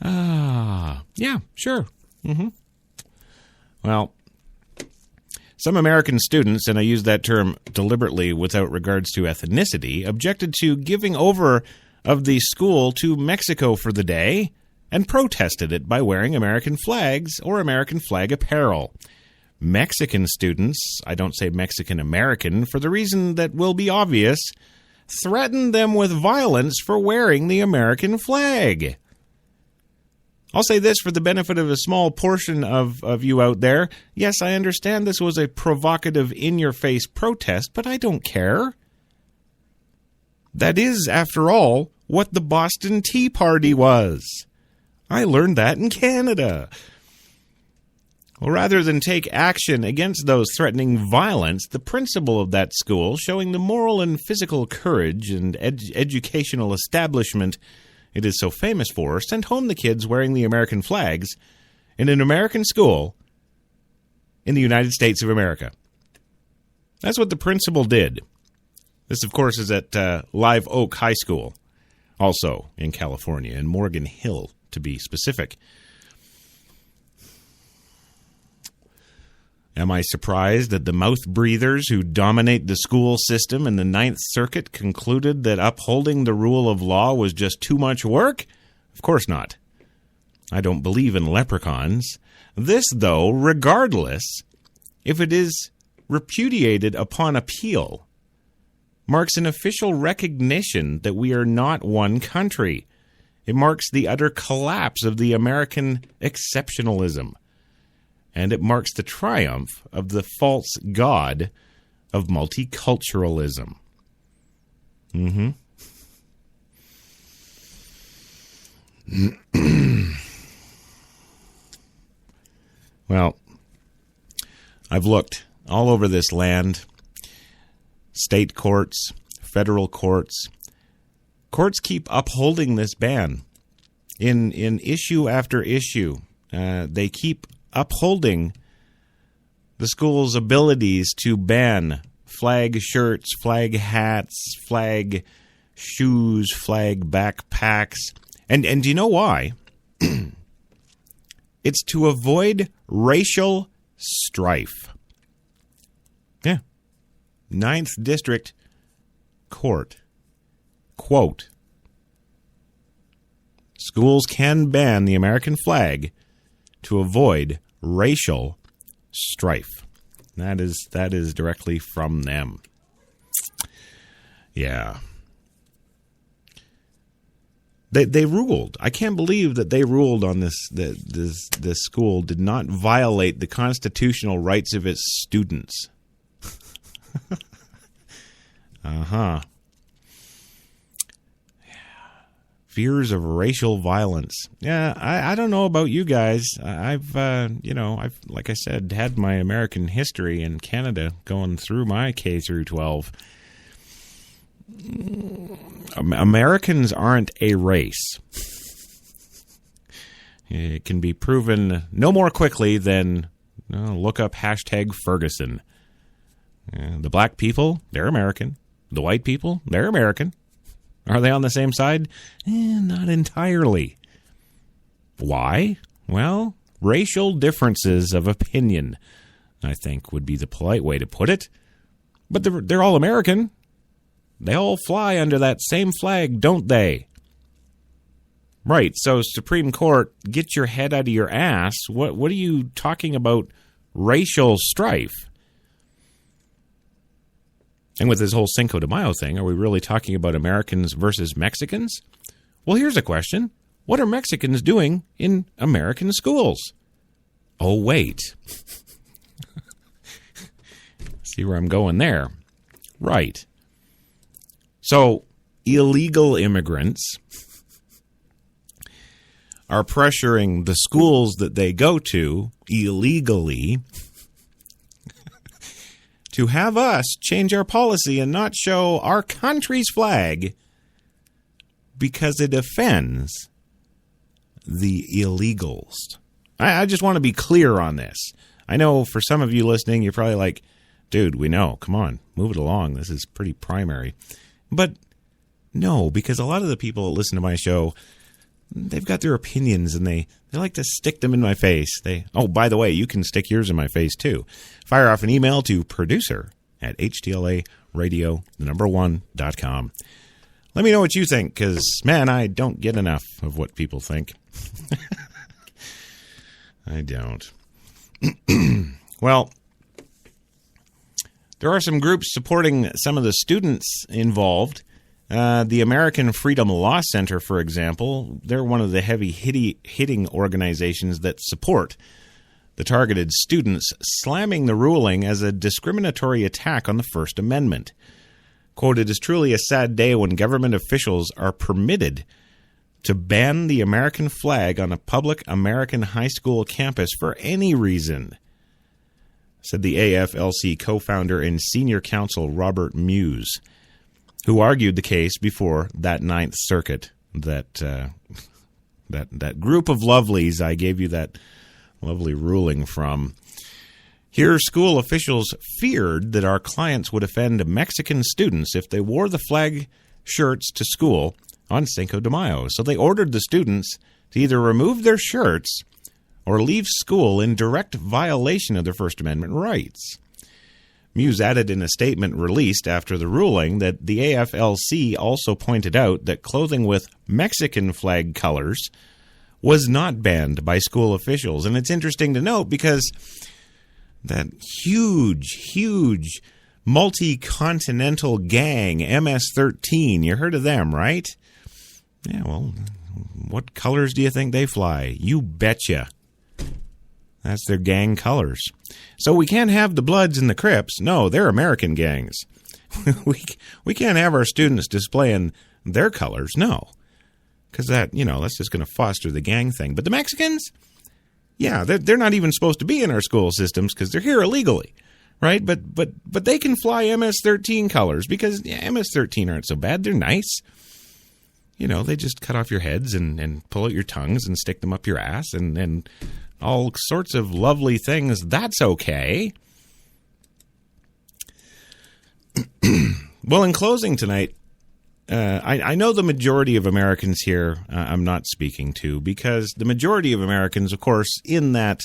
Yeah, sure. Well, some American students, and I use that term deliberately without regards to ethnicity, objected to giving over of the school to Mexico for the day and protested it by wearing American flags or American flag apparel. Mexican students, I don't say Mexican-American for the reason that will be obvious, threatened them with violence for wearing the American flag. I'll say this for the benefit of a small portion of you out there. Yes, I understand this was a provocative, in-your-face protest, but I don't care. That is, after all, what the Boston Tea Party was. I learned that in Canada. Well, rather than take action against those threatening violence, the principal of that school, showing the moral and physical courage and educational establishment it is so famous for, sent home the kids wearing the American flags in an American school in the United States of America. That's what the principal did. This, of course, is at Live Oak High School, also in California, in Morgan Hill, to be specific. Am I surprised that the mouth breathers who dominate the school system in the Ninth Circuit concluded that upholding the rule of law was just too much work? Of course not. I don't believe in leprechauns. This, though, regardless, if it is repudiated upon appeal, marks an official recognition that we are not one country. It marks the utter collapse of the American exceptionalism. And it marks the triumph of the false god of multiculturalism. Well, I've looked all over this land. State courts, federal courts. Courts keep upholding this ban in issue after issue. They keep upholding the school's abilities to ban flag shirts, flag hats, flag shoes, flag backpacks. And do you know why? It's to avoid racial strife. Yeah. 9th District Court. Quote, schools can ban the American flag to avoid racial strife. That is directly from them. Yeah. They ruled. I can't believe that they ruled on this. This school did not violate the constitutional rights of its students. Fears of racial violence. Yeah, I don't know about you guys. I've like I said, had my American history in Canada going through my K through 12. Americans aren't a race. It can be proven no more quickly than look up #Ferguson. The black people, they're American. The white people, they're American. Are they on the same side? Not entirely. Why? Well, racial differences of opinion, I think, would be the polite way to put it. But they're all American. They all fly under that same flag, don't they? Right, so Supreme Court, get your head out of your ass. What are you talking about racial strife? And with this whole Cinco de Mayo thing, are we really talking about Americans versus Mexicans? Well, here's a question. What are Mexicans doing in American schools? Oh, wait. See where I'm going there? Right. So, illegal immigrants are pressuring the schools that they go to illegally to have us change our policy and not show our country's flag because it offends the illegals. I just want to be clear on this. I know for some of you listening, you're probably like, dude, we know. Come on, move it along. This is pretty primary. But no, because a lot of the people that listen to my show, they've got their opinions and they like to stick them in my face. Oh, by the way, you can stick yours in my face too. Fire off an email to producer@htlaRadio1.com. Let me know what you think, because, man, I don't get enough of what people think. I don't. Well, there are some groups supporting some of the students involved. The American Freedom Law Center, for example, they're one of the heavy hitting organizations that support the targeted students, slamming the ruling as a discriminatory attack on the First Amendment. Quote, "It is truly a sad day when government officials are permitted to ban the American flag on a public American high school campus for any reason," said the AFLC co-founder and senior counsel Robert Muse, who argued the case before that Ninth Circuit, that group of lovelies I gave you that lovely ruling from. Here, school officials feared that our clients would offend Mexican students if they wore the flag shirts to school on Cinco de Mayo. So they ordered the students to either remove their shirts or leave school in direct violation of their First Amendment rights. Muse added in a statement released after the ruling that the AFLC also pointed out that clothing with Mexican flag colors was not banned by school officials. And it's interesting to note because that huge multi-continental gang, MS-13, you heard of them, right? Yeah, well, what colors do you think they fly? You betcha. That's their gang colors. So we can't have the Bloods and the Crips. No, they're American gangs. we can't have our students displaying their colors. No. Because that's just going to foster the gang thing. But the Mexicans, yeah, they're not even supposed to be in our school systems because they're here illegally, right? But they can fly MS-13 colors because MS-13 aren't so bad. They're nice. They just cut off your heads and pull out your tongues and stick them up your ass and all sorts of lovely things. That's okay. Well, in closing tonight, I know the majority of Americans here I'm not speaking to because the majority of Americans, of course, in that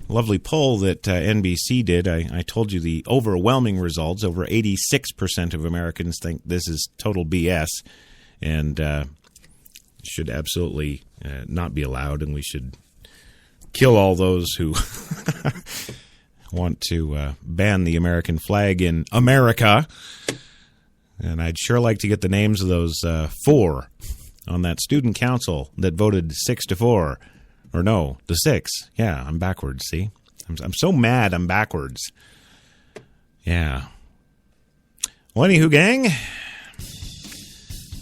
lovely poll that NBC did, I told you the overwhelming results. Over 86% of Americans think this is total BS and should absolutely not be allowed, and we should kill all those who want to ban the American flag in America. And I'd sure like to get the names of those 4 on that student council that voted 6-4. Or no, the 6. Yeah, I'm backwards, see? I'm so mad I'm backwards. Yeah. Well, anywho, gang,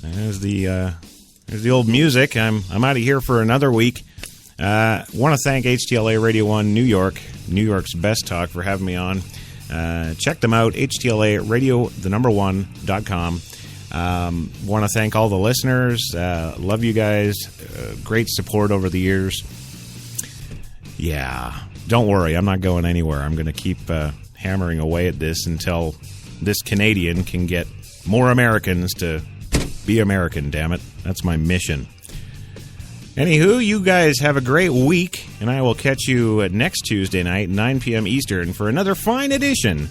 there's the old music. I'm out of here for another week. Want to thank HTLA Radio 1 New York's best talk, for having me on. Check them out, HTLAradio1.com. Want to thank all the listeners. Love you guys. Great support over the years. Yeah, don't worry. I'm not going anywhere. I'm going to keep hammering away at this until this Canadian can get more Americans to be American, damn it. That's my mission. Anywho, you guys have a great week, and I will catch you next Tuesday night, 9 p.m. Eastern, for another fine edition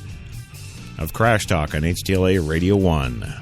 of Crash Talk on HTLA Radio 1.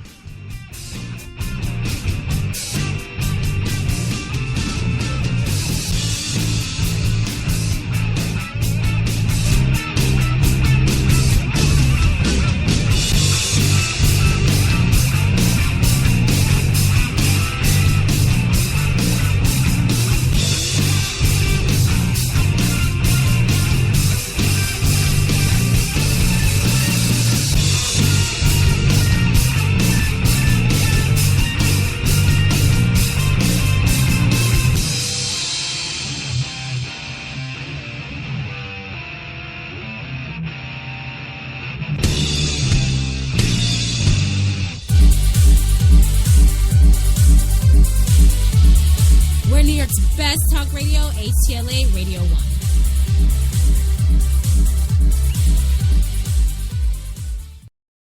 We're New York's best talk radio, HTLA Radio 1.